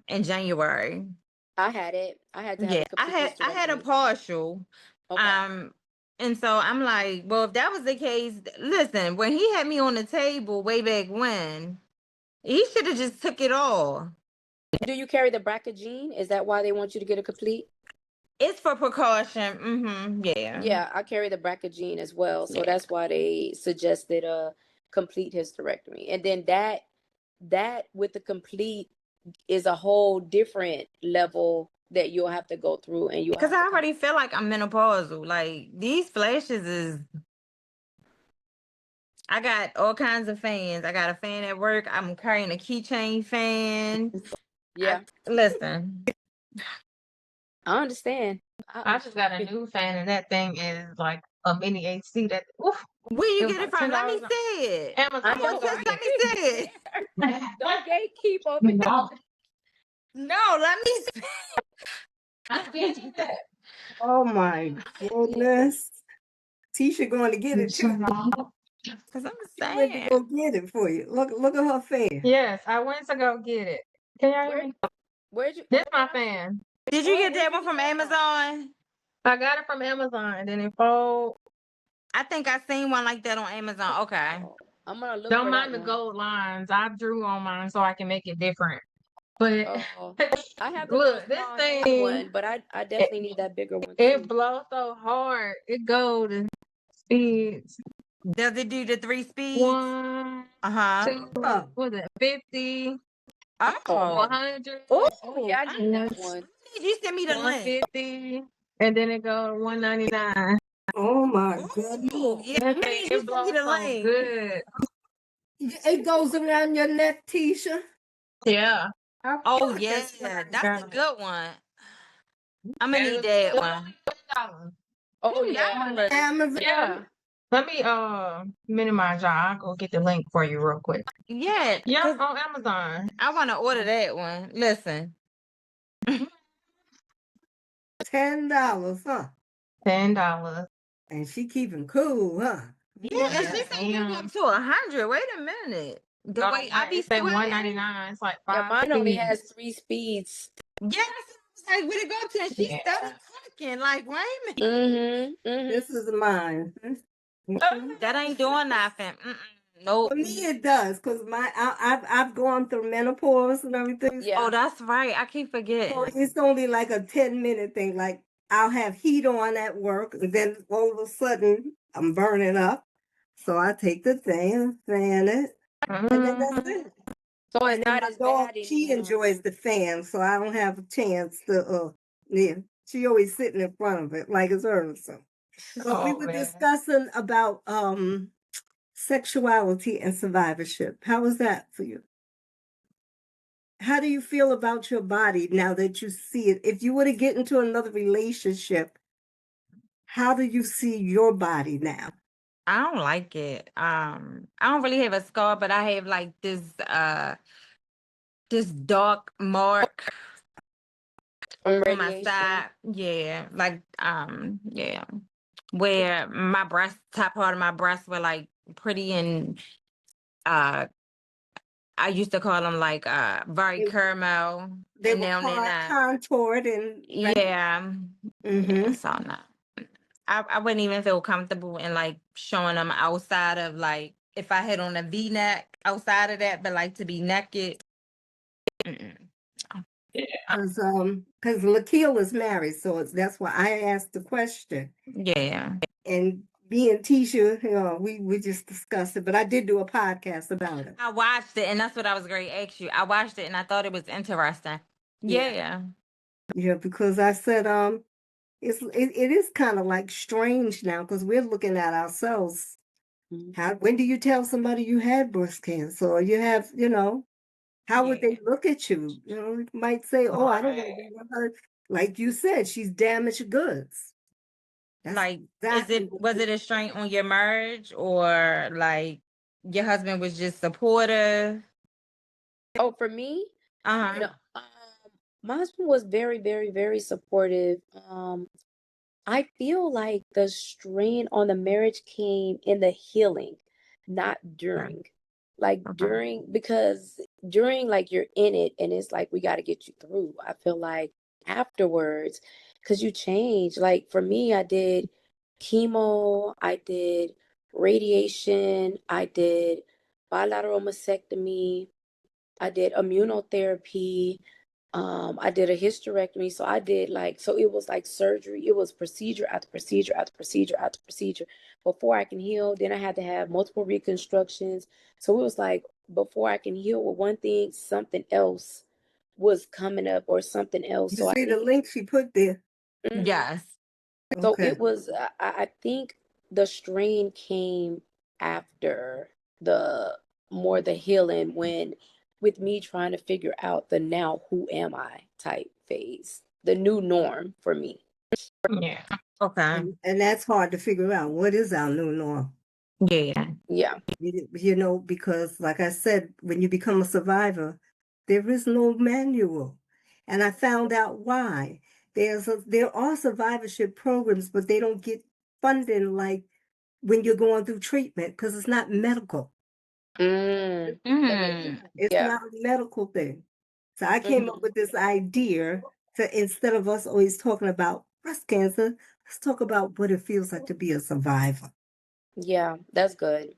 S5: in January.
S3: I had it. I had to have
S5: Yeah,
S3: a complete
S5: I had a
S3: hysterectomy.
S5: partial.
S3: Okay.
S5: Um and so I'm like, well, if that was the case, listen, when he had me on the table way back when, he should have just took it all.
S3: Do you carry the BRCA gene? Is that why they want you to get a complete?
S5: It's for precaution. Yeah.
S3: Yeah, I carry the BRCA gene as well. So
S5: Yeah.
S3: that's why they suggested a complete hysterectomy. And then that with the complete is a whole different level that you'll have to go through, and you'll
S5: Because
S3: have
S5: I
S3: to come.
S5: already feel like I'm menopausal. Like these flashes is I got all kinds of fans. I got a fan at work. I'm carrying a keychain fan.
S3: Yeah,
S5: Listen.
S3: I understand.
S4: I just got a new fan, and that thing is like a mini AC. That oof,
S5: Where you
S4: it was
S5: get it
S4: like
S5: from? Let me
S4: $10 on
S5: see it.
S3: I
S5: Come
S4: Amazon.
S5: on,
S3: know.
S5: sis, let me see it.
S3: Don't gatekeep over here.
S5: No, let me see.
S4: I can't do that.
S2: Oh my goodness. Tisha going to get it too.
S5: Because I'm
S2: She went to
S5: saying.
S2: go get it for you. Look at her fan.
S4: Yes, I went to go get it. Can y'all hear
S3: Where
S4: me?
S3: where'd you
S4: This
S3: go
S4: my
S3: get
S4: fan.
S5: Did you get that one from Amazon?
S4: I got it from Amazon. Then it fold.
S5: I think I seen one like that on Amazon. Okay.
S3: I'm gonna look
S4: Don't
S3: for that
S4: mind the
S3: one.
S4: gold lines. I drew on mine so I can make it different. But
S3: Oh, I have the
S4: look,
S3: little
S4: this
S3: small hand
S4: thing,
S3: one, but I definitely need that bigger one
S4: it
S3: too.
S4: blows so hard. It goes to speeds.
S5: Does it do the 3 speeds?
S4: 1,
S5: Uh-huh.
S4: 2, what was it, 50,
S5: Oh.
S4: 100,
S3: Oh
S5: Oh,
S3: yeah, I
S5: I
S3: need that one.
S5: need you send me the link.
S4: 150, and then it goes to 199.
S2: Oh my
S5: Ooh,
S2: goodness.
S5: yeah,
S4: That
S5: I
S4: thing,
S5: need you
S4: it
S5: send me
S4: blows
S5: the
S4: so
S5: link.
S4: good.
S2: It goes around your neck, Tisha.
S4: Yeah.
S5: Oh, yeah. That's a good one. I'm gonna need that one.
S4: $3.
S3: Oh
S5: Ooh,
S3: yeah,
S5: that one.
S2: Amazon.
S4: Yeah. Let me minimize y'all. I'll go get the link for you real quick.
S5: Yeah,
S4: Yeah,
S5: 'cause
S4: on Amazon.
S5: I want to order that one. Listen.
S2: $10, huh?
S4: $10.
S2: And she keeping cool, huh?
S5: Yeah, and
S4: Yeah,
S5: she said you up to 100. Wait a minute. The way I be
S4: it's at
S5: sweating.
S4: $199. It's like
S3: yeah.
S4: 5
S3: Mine only
S4: speeds.
S3: has 3 speeds.
S5: Yes. Like, where it go to? And she
S4: Yeah.
S5: started talking. Like, wait a minute.
S2: This is mine.
S5: That ain't doing nothing. Nope.
S2: For me, it does, because I've gone through menopause and everything.
S3: Yeah.
S5: Oh, that's right. I keep
S2: So
S5: forgetting.
S2: it's only like a 10-minute thing. Like I'll have heat on at work, and then all of a sudden I'm burning up. So I take the thing and fan it, and then that's it.
S3: So
S2: And
S3: it's
S2: then
S3: not
S2: my
S3: as
S2: dog,
S3: bad
S2: she
S3: anymore.
S2: enjoys the fan, so I don't have a chance to. Yeah, she always sitting in front of it like it's hers. So. But we
S4: Oh,
S2: were
S4: man.
S2: discussing about sexuality and survivorship. How was that for you? How do you feel about your body now that you see it? If you were to get into another relationship, how do you see your body now?
S5: I don't like it. I don't really have a scar, but I have like this dark mark
S3: From
S5: on my
S3: radiation.
S5: side. Yeah. Like yeah. Where my breast, top part of my breast were like pretty and I used to call them like very caramel.
S2: They
S5: And
S2: were
S5: now they're not.
S2: contoured and right?
S5: Yeah.
S2: Mm-hmm.
S5: So no. I wouldn't even feel comfortable in like showing them outside of like if I had on a V-neck outside of that, but like to be naked. Mm-mm.
S2: Because Lakil is married, so that's why I asked the question.
S5: Yeah.
S2: And me and Tisha, we just discussed it, but I did do a podcast about it.
S5: I watched it, and that's what I was going to ask you. I watched it, and I thought it was interesting. Yeah.
S2: Yeah, because I said it is kind of like strange now because we're looking at ourselves. When do you tell somebody you had breast cancer or you have, how would they look at you? You might say, "Oh, I don't want to be with her." Like you said, she's damaged goods. That's
S5: Like,
S2: exactly
S5: was it a strain on your marriage, or like your husband was just supportive?
S3: Oh, for me?
S5: Uh-huh.
S3: No. My husband was very, very, very supportive. I feel like the strain on the marriage came in the healing, not during. Like because during, like, you're in it and it's like we got to get you through. I feel like afterwards, because you change. Like for me, I did chemo, I did radiation, I did bilateral mastectomy, I did immunotherapy. I did a hysterectomy. So I did so it was like surgery. It was procedure after procedure after procedure after procedure before I can heal. Then I had to have multiple reconstructions. So it was like before I can heal with one thing, something else was coming up or something else.
S2: You
S3: So I
S2: see the
S3: think,
S2: link she put there.
S5: Yes.
S3: so
S2: Okay.
S3: it was, I think the strain came after the healing with me trying to figure out the now who am I type phase, the new norm for me.
S4: Yeah.
S5: Okay.
S2: And that's hard to figure out. What is our new norm?
S5: Yeah.
S3: Yeah.
S2: Because like I said, when you become a survivor, there is no manual. And I found out why. There are survivorship programs, but they don't get funding like when you're going through treatment because it's not medical.
S3: Mm.
S5: Mhm.
S2: It's
S3: Yeah.
S2: not a medical thing. So I came up with this idea So instead of us always talking about breast cancer, let's talk about what it feels like to be a survivor.
S3: Yeah, that's good.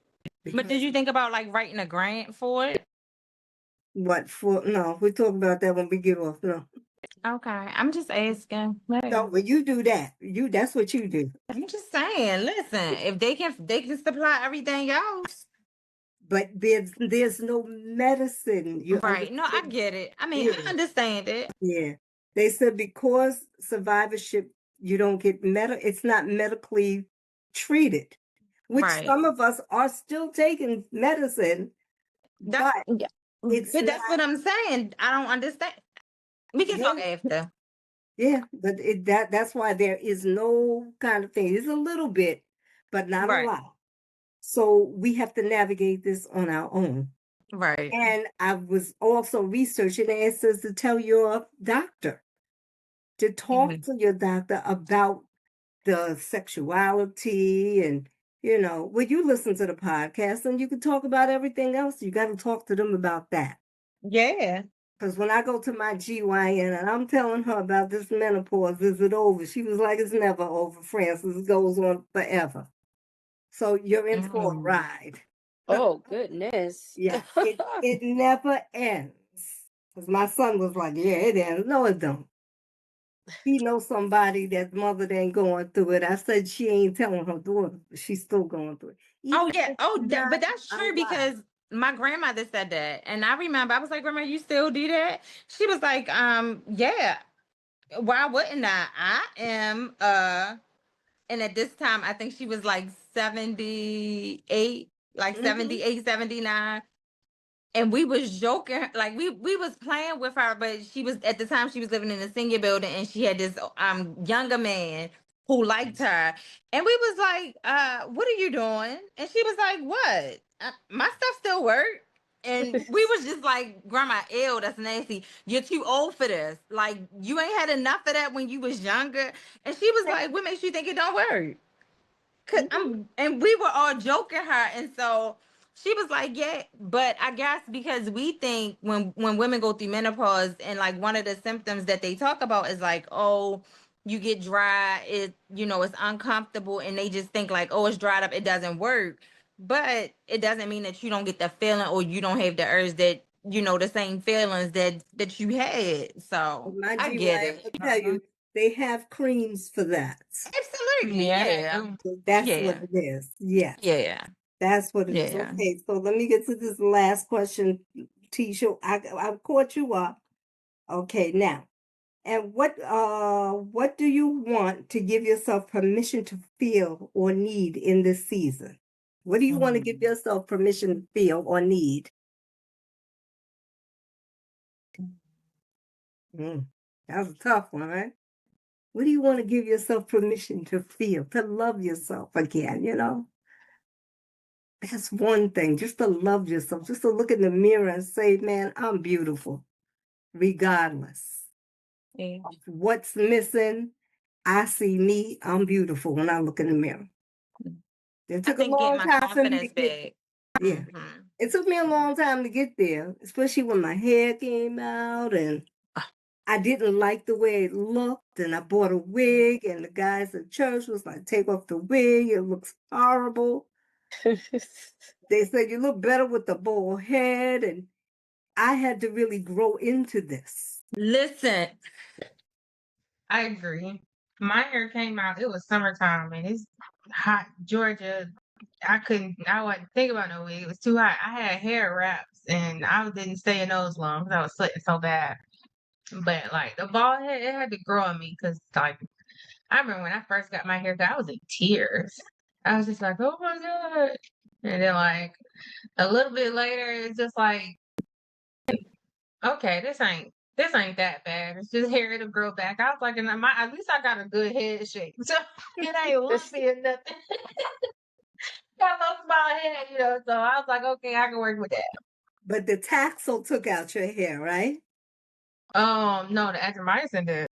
S5: But did you think about like writing a grant for it?
S2: What for? No, we talk about that when we get off. No,
S5: Okay, I'm just asking.
S2: no, when you do that, that's what you do.
S5: I'm just saying. Listen, if they can supply everything else.
S2: But there's no medicine. You
S5: Right. No, I
S2: understand?
S5: get it. I mean,
S2: Yeah.
S5: I understand it.
S2: Yeah. They said because survivorship, you don't get it's not medically treated, which
S5: Right.
S2: some of us are still taking medicine,
S5: That's
S2: but
S3: Yeah.
S2: it's
S5: but that's
S2: not.
S5: what I'm saying. I don't understand. We can talk after.
S2: Yeah, but that's why there is no kind of thing. It's a little bit, but not a
S5: Right.
S2: lot. So we have to navigate this on our own.
S5: Right.
S2: And I was also researching, and it says to tell your doctor, to talk
S5: Mhm.
S2: to your doctor about the sexuality and, when you listen to the podcast and you can talk about everything else, you got to talk to them about that.
S5: Yeah.
S2: Because when I go to my GYN and I'm telling her about this menopause, is it over? She was like, it's never over, Francis. It goes on forever. So you're in for a ride.
S3: Oh, goodness.
S2: Yeah, it never ends. Because my son was like, yeah, it ends. No, it don't. He knows somebody that's mother ain't going through it. I said she ain't telling her daughter, but she's still going through it.
S5: Oh
S2: Even
S5: yeah.
S2: if
S5: Oh,
S2: not
S5: but that's true
S2: alive.
S5: because my grandmother said that, and I remember I was like, "Grandma, you still do that?" She was like, yeah. Why wouldn't I? I am and at this time I think she was like 78, like
S2: Mhm.
S5: 78, 79. And we was joking, like we was playing with her, but she was at the time she was living in a senior building, and she had this younger man who liked her, and we was like, what are you doing? And she was like, what? My stuff still work. And we was just like, Grandma, ew, that's nasty. You're too old for this. Like, you ain't had enough of that when you was younger. And she was like, what makes you think it don't work? And we were all joking her, and so she was like, yeah, but I guess because we think when women go through menopause, and like one of the symptoms that they talk about is like, oh, you get dry, it's uncomfortable, and they just think like, oh, it's dried up, it doesn't work. But it doesn't mean that you don't get the feeling, or you don't have the urge that the same feelings that you had. So
S2: My
S5: I get
S2: GYN
S5: it.
S2: will tell you they have creams for that.
S5: Absolutely.
S4: Yeah, they
S5: Yeah.
S4: do.
S2: So that's what
S5: Yeah.
S2: it is. Yes.
S5: Yeah.
S2: That's what it is.
S5: Yeah.
S2: Okay, so let me get to this last question, Tisha. I caught you up. Okay, now. And what do you want to give yourself permission to feel or need in this season? What do you want to give yourself permission to feel or need? That was a tough one, right? What do you want to give yourself permission to feel, to love yourself again, That's one thing, just to love yourself, just to look in the mirror and say, man, I'm beautiful, regardless
S5: Yeah.
S2: of what's missing. I see me, I'm beautiful when I look in the mirror. It
S5: I
S2: took a
S5: think get
S2: long
S5: my
S2: time for me to
S5: confidence
S2: get,
S5: back.
S2: yeah.
S5: Mhm.
S2: It took me a long time to get there, especially when my hair came out and I didn't like the way it looked, and I bought a wig, and the guys at church was like, take off the wig, it looks horrible. They said, you look better with the bald head, and I had to really grow into this.
S5: Listen,
S4: I agree. My hair came out, it was summertime and it's hot. Georgia, I wasn't think about no wig. It was too hot. I had hair wraps and I didn't stay in those long because I was sweating so bad. But like the bald head, it had to grow on me because like I remember when I first got my hair cut, I was in tears. I was just like, oh my God. And then like a little bit later, it's just like, okay, this ain't that bad. It's just hair to grow back. I was like, and at least I got a good head shape. So it ain't lumpy or nothing. Got a little small head. So I was like, okay, I can work with that.
S2: But the Taxol took out your hair, right?
S4: No, the azithromycin did.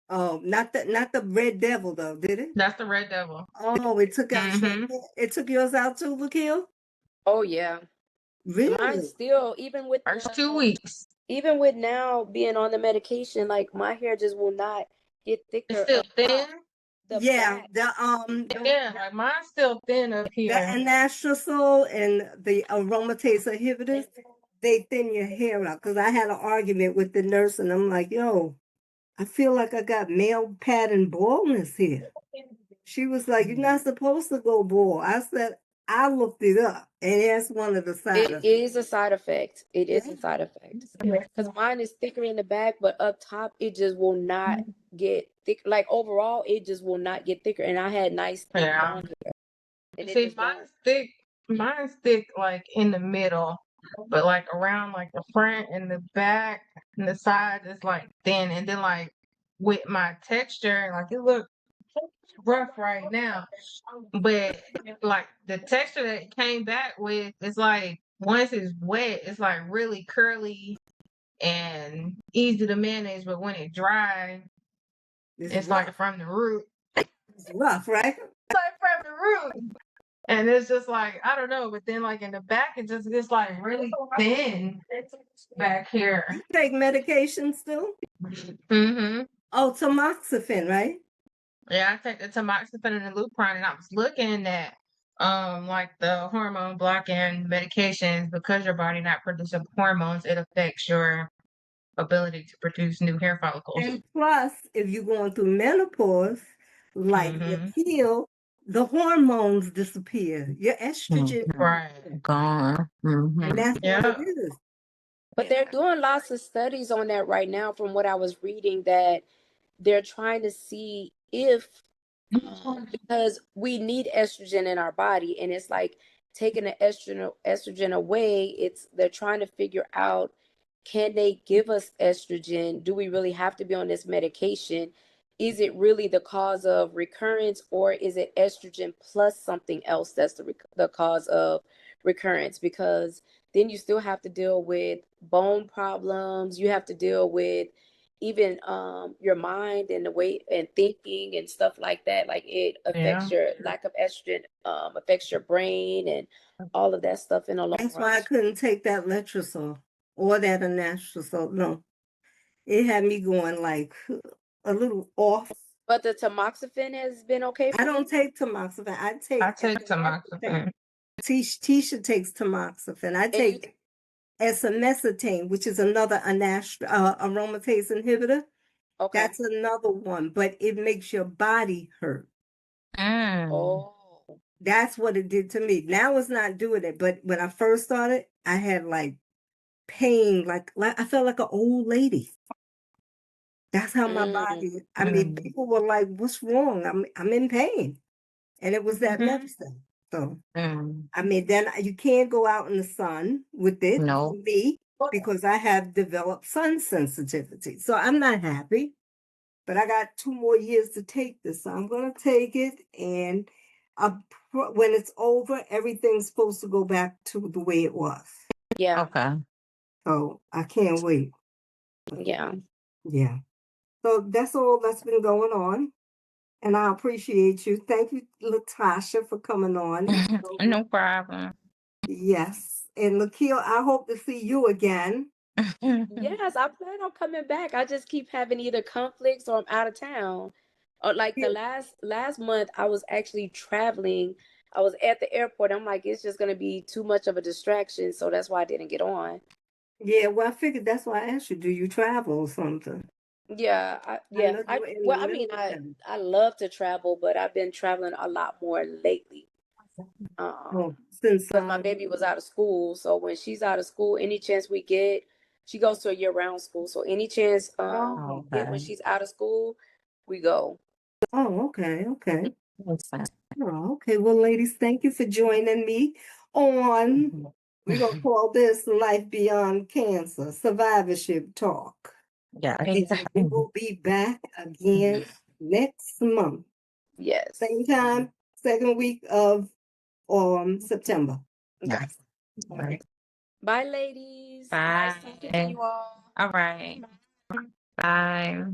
S2: Oh, not the Red Devil though, did it?
S4: That's the red devil.
S2: Oh, it took out your
S4: Mm-hmm.
S2: hair. It took yours out too, Lakil?
S3: Oh, yeah. Mine
S2: Really?
S3: still, even with
S4: First 2 weeks.
S3: Even with now being on the medication, like my hair just will not get
S4: It's
S3: thicker
S4: still
S3: up
S4: thin.
S3: the
S2: Yeah,
S3: back.
S4: Yeah, like mine's still thin up
S2: the
S4: here.
S2: anastrozole and the aromatase inhibitors, they thin your hair out. Because I had an argument with the nurse, and I'm like, yo, I feel like I got male pattern baldness here. She was like, you're not supposed to go bald. I said, I looked it up, and that's one of the side
S3: It
S2: effects.
S3: is a side effect. It is
S2: Yeah.
S3: a side effect. Because mine is thicker in the back, but up top it just will not get thick. Like overall, it just will not get thicker. And I had nice thick
S4: Yeah.
S3: long hair. And it
S4: See,
S3: just don't.
S4: mine's thick like in the middle, but like around like the front and the back and the side is like thin. And then like with my texture, like it looks rough right now. But like the texture that it came back with is like once it's wet, it's like really curly and easy to manage. But when it dry, it's
S2: rough.
S4: like from the root.
S2: It's rough, right?
S4: Like from the root. And it's just like, I don't know, but then like in the back, it just gets like really thin back here.
S2: You take medication still?
S4: Mm-hmm.
S2: Oh, tamoxifen, right?
S4: Yeah, I take the tamoxifen and the Lupron, and I was looking at like the hormone blocking medications because your body not producing hormones, it affects your ability to produce new hair follicles.
S2: And plus, if you're going through menopause, like your peel, the hormones disappear. Your estrogen
S4: Right.
S5: Gone.
S2: and that's what
S4: Yeah.
S2: it is.
S3: But they're doing lots of studies on that right now from what I was reading, that they're trying to see if because we need estrogen in our body, and it's like taking the estrogen away, it's they're trying to figure out, can they give us estrogen? Do we really have to be on this medication? Is it really the cause of recurrence, or is it estrogen plus something else that's the cause of recurrence? Because then you still have to deal with bone problems, you have to deal with even your mind and the way and thinking and stuff like that. Like it affects your lack of estrogen, affects your brain and all of that stuff in the long
S2: That's
S3: run.
S2: why I couldn't take that letrozole or that anastrozole. No, it had me going like a little off.
S3: But the tamoxifen has been okay for
S2: I don't
S3: you?
S2: take tamoxifen. I
S4: I
S2: take
S4: take tamoxifen.
S2: Tisha takes tamoxifen. I
S3: And you,
S2: take esomesitine, which is another aromatase inhibitor.
S3: okay.
S2: That's another one, but it makes your body hurt.
S3: Oh,
S2: That's what it did to me. Now it's not doing it, but when I first started, I had like pain, like I felt like an old lady. That's how my body. I mean, people were like, "What's wrong?" I'm in pain, and it was that medicine. So I mean, then you can't go out in the sun with it
S5: No.
S2: for me because I have developed sun sensitivity. So I'm not happy, but I got 2 more years to take this. So I'm going to take it. And when it's over, everything's supposed to go back to the way it was.
S3: yeah.
S5: Okay.
S2: So I can't wait.
S3: Yeah.
S2: Yeah. So that's all that's been going on. And I appreciate you. Thank you, Latasha, for coming on.
S5: No problem.
S2: Yes. And Lakil, I hope to see you again.
S3: Yes, I plan on coming back. I just keep having either conflicts or I'm out of town. Or like the last month, I was actually traveling. I was at the airport. I'm like, it's just gonna be too much of a distraction, so that's why I didn't get on.
S2: Yeah, well, I figured that's why I asked you, do you travel or something?
S3: Yeah,
S2: I
S3: yeah.
S2: know you were in
S3: Well,
S2: the
S3: I mean,
S2: military.
S3: I love to travel, but I've been traveling a lot more lately.
S2: Oh, since
S3: Because my baby was out of school, so when she's out of school, any chance we get, she goes to a year-round school, so any chance we get when she's out of school, we go.
S2: oh, okay. Oh, okay. Well, ladies, thank you for joining me on, we're going to call this Life Beyond Cancer Survivorship Talk.
S5: Yeah.
S2: And we will be back again next month.
S3: Yes.
S2: Same time, second week of September.
S3: Yes.
S5: Right.
S3: Bye, ladies.
S5: Bye.
S3: Nice talking to you all.
S5: All right. Bye.